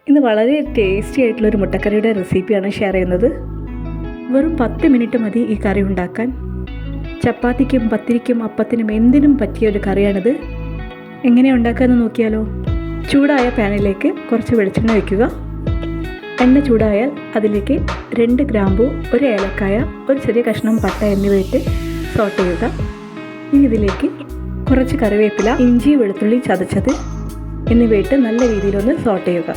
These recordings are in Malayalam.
ഇന്ന് വളരെ ടേസ്റ്റി ആയിട്ടുള്ളൊരു മുട്ടക്കറിയുടെ റെസിപ്പിയാണ് ഷെയർ ചെയ്യുന്നത്. വെറും 10 മിനിറ്റ് മതി ഈ കറി ഉണ്ടാക്കാൻ. ചപ്പാത്തിക്കും പത്തിരിക്കും അപ്പത്തിനും എന്തിനും പറ്റിയ ഒരു കറിയാണിത്. എങ്ങനെയാണ് ഉണ്ടാക്കാമെന്ന് നോക്കിയാലോ. ചൂടായ പാനിലേക്ക് കുറച്ച് വെളിച്ചെണ്ണ വയ്ക്കുക. എണ്ണ ചൂടായാൽ അതിലേക്ക് 2 ഗ്രാമ്പൂ, 1 ഏലക്കായ, ഒരു ചെറിയ കഷ്ണം പട്ട എന്നിവയിട്ട് സോട്ട് ചെയ്യുക. ഇനി ഇതിലേക്ക് കുറച്ച് കറിവേപ്പില, ഇഞ്ചി, വെളുത്തുള്ളി ചതച്ചത് എന്നിവയിട്ട് നല്ല രീതിയിലൊന്ന് സോട്ട് ചെയ്യുക.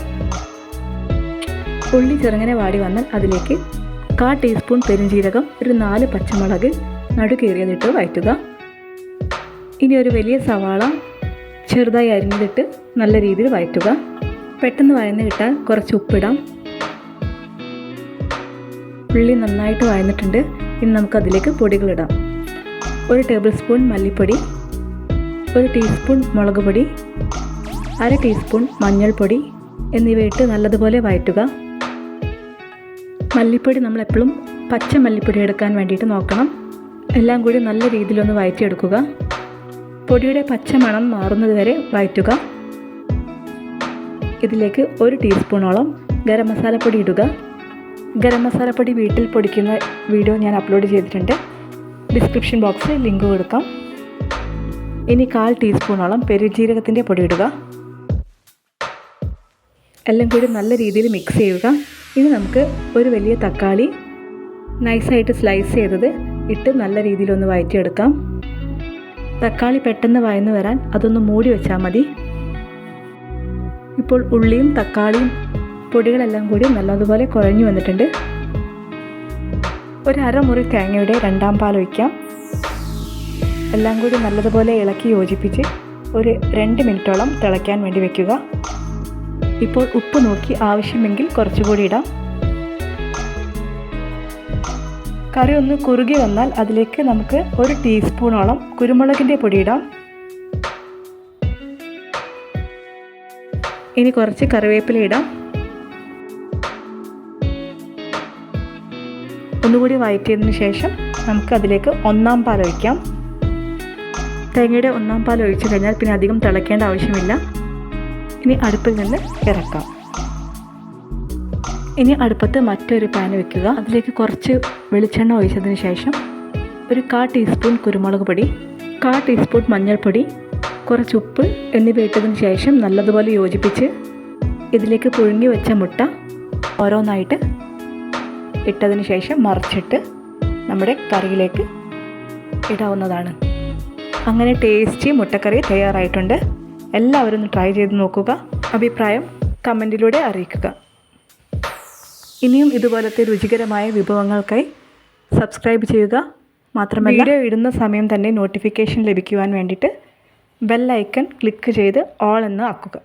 ഉള്ളി ചെറുങ്ങനെ വാടി വന്നാൽ അതിലേക്ക് 1/4 ടീസ്പൂൺ പെരുംജീരകം, ഒരു 4 പച്ചമുളക് നടുകീറിയതിട്ട് വഴറ്റുക. ഇനി ഒരു വലിയ സവാള ചെറുതായി അരിഞ്ഞതിട്ട് നല്ല രീതിയിൽ വഴറ്റുക. പെട്ടെന്ന് വഴന്ന് കിട്ടാൻ കുറച്ച് ഉപ്പിടാം. ഉള്ളി നന്നായിട്ട് വഴന്നിട്ടുണ്ട്. ഇനി നമുക്കതിലേക്ക് പൊടികളിടാം. 1 ടേബിൾ സ്പൂൺ മല്ലിപ്പൊടി, 1 ടീസ്പൂൺ മുളക് പൊടി, 1/2 ടീസ്പൂൺ മഞ്ഞൾപ്പൊടി എന്നിവയിട്ട് നല്ലതുപോലെ വഴറ്റുക. മല്ലിപ്പൊടി നമ്മളെപ്പോഴും പച്ച മല്ലിപ്പൊടി എടുക്കാൻ വേണ്ടിയിട്ട് നോക്കണം. എല്ലാം കൂടി നല്ല രീതിയിലൊന്ന് വഴറ്റിയെടുക്കുക. പൊടിയുടെ പച്ച മണം മാറുന്നത് വരെ വഴറ്റുക. ഇതിലേക്ക് 1 ടീസ്പൂണോളം ഗരം മസാലപ്പൊടി ഇടുക. ഗരം മസാലപ്പൊടി വീട്ടിൽ പൊടിക്കുന്ന വീഡിയോ ഞാൻ അപ്ലോഡ് ചെയ്തിട്ടുണ്ട്. ഡിസ്ക്രിപ്ഷൻ ബോക്സിൽ ലിങ്ക് കൊടുക്കാം. ഇനി 1/4 ടീസ്പൂണോളം പെരുംജീരകത്തിൻ്റെ പൊടി ഇടുക. എല്ലാം കൂടി നല്ല രീതിയിൽ മിക്സ് ചെയ്യുക. ഇനി നമുക്ക് ഒരു വലിയ തക്കാളി നൈസായിട്ട് സ്ലൈസ് ചെയ്തത് ഇട്ട് നല്ല രീതിയിലൊന്ന് വഴറ്റിയെടുക്കാം. തക്കാളി പെട്ടെന്ന് വഴന്ന് വരാൻ അതൊന്ന് മൂടി വെച്ചാൽ മതി. ഇപ്പോൾ ഉള്ളിയും തക്കാളിയും പൊടികളെല്ലാം കൂടി നല്ലതുപോലെ കുഴഞ്ഞു വന്നിട്ടുണ്ട്. ഒരു 1/2 മുറി തേങ്ങയുടെ 2ാം പാൽ ഒഴിക്കാം. എല്ലാം കൂടി നല്ലതുപോലെ ഇളക്കി യോജിപ്പിച്ച് ഒരു 2 മിനിറ്റോളം തിളയ്ക്കാൻ വേണ്ടി വയ്ക്കുക. ഇപ്പോൾ ഉപ്പ് നോക്കി ആവശ്യമെങ്കിൽ കുറച്ചുകൂടി ഇടാം. കറി ഒന്ന് കുറുകി വന്നാൽ അതിലേക്ക് നമുക്ക് 1 ടീസ്പൂണോളം കുരുമുളകിൻ്റെ പൊടി ഇടാം. ഇനി കുറച്ച് കറിവേപ്പില ഇടാം. ഒന്നുകൂടി വഴറ്റിയതിന് ശേഷം നമുക്കതിലേക്ക് 1ാം പാൽ ഒഴിക്കാം. തേങ്ങയുടെ 1ാം പാൽ ഒഴിച്ചു കഴിഞ്ഞാൽ പിന്നെ അധികം തിളയ്ക്കേണ്ട ആവശ്യമില്ല. ഇനി അടുപ്പിൽ നിന്ന് ഇറക്കാം. ഇനി അടുപ്പത്ത് മറ്റൊരു പാൻ വെക്കുക. അതിലേക്ക് കുറച്ച് വെളിച്ചെണ്ണ ഒഴിച്ചതിന് ശേഷം ഒരു 1/4 ടീസ്പൂൺ കുരുമുളക് പൊടി, 1/4 ടീസ്പൂൺ മഞ്ഞൾപ്പൊടി, കുറച്ച് ഉപ്പ് എന്നിവ ഇട്ടതിന് ശേഷം നല്ലതുപോലെ യോജിപ്പിച്ച് ഇതിലേക്ക് പുഴുങ്ങി വെച്ച മുട്ട ഓരോന്നായിട്ട് ഇട്ടതിന് ശേഷം മറിച്ചിട്ട് നമ്മുടെ കറിയിലേക്ക് ഇടാവുന്നതാണ്. അങ്ങനെ ടേസ്റ്റി മുട്ടക്കറി തയ്യാറായിട്ടുണ്ട്. എല്ലാവരും ഒന്ന് ട്രൈ ചെയ്ത് നോക്കുക. അഭിപ്രായം കമൻറ്റിലൂടെ അറിയിക്കുക. ഇനിയും ഇതുപോലത്തെ രുചികരമായ വിഭവങ്ങൾക്കായി സബ്സ്ക്രൈബ് ചെയ്യുക. മാത്രമല്ല വീഡിയോ ഇടുന്ന സമയം തന്നെ നോട്ടിഫിക്കേഷൻ ലഭിക്കുവാൻ വേണ്ടിയിട്ട് ബെൽ ഐക്കൺ ക്ലിക്ക് ചെയ്ത് ഓൾ എന്ന് ആക്കുക.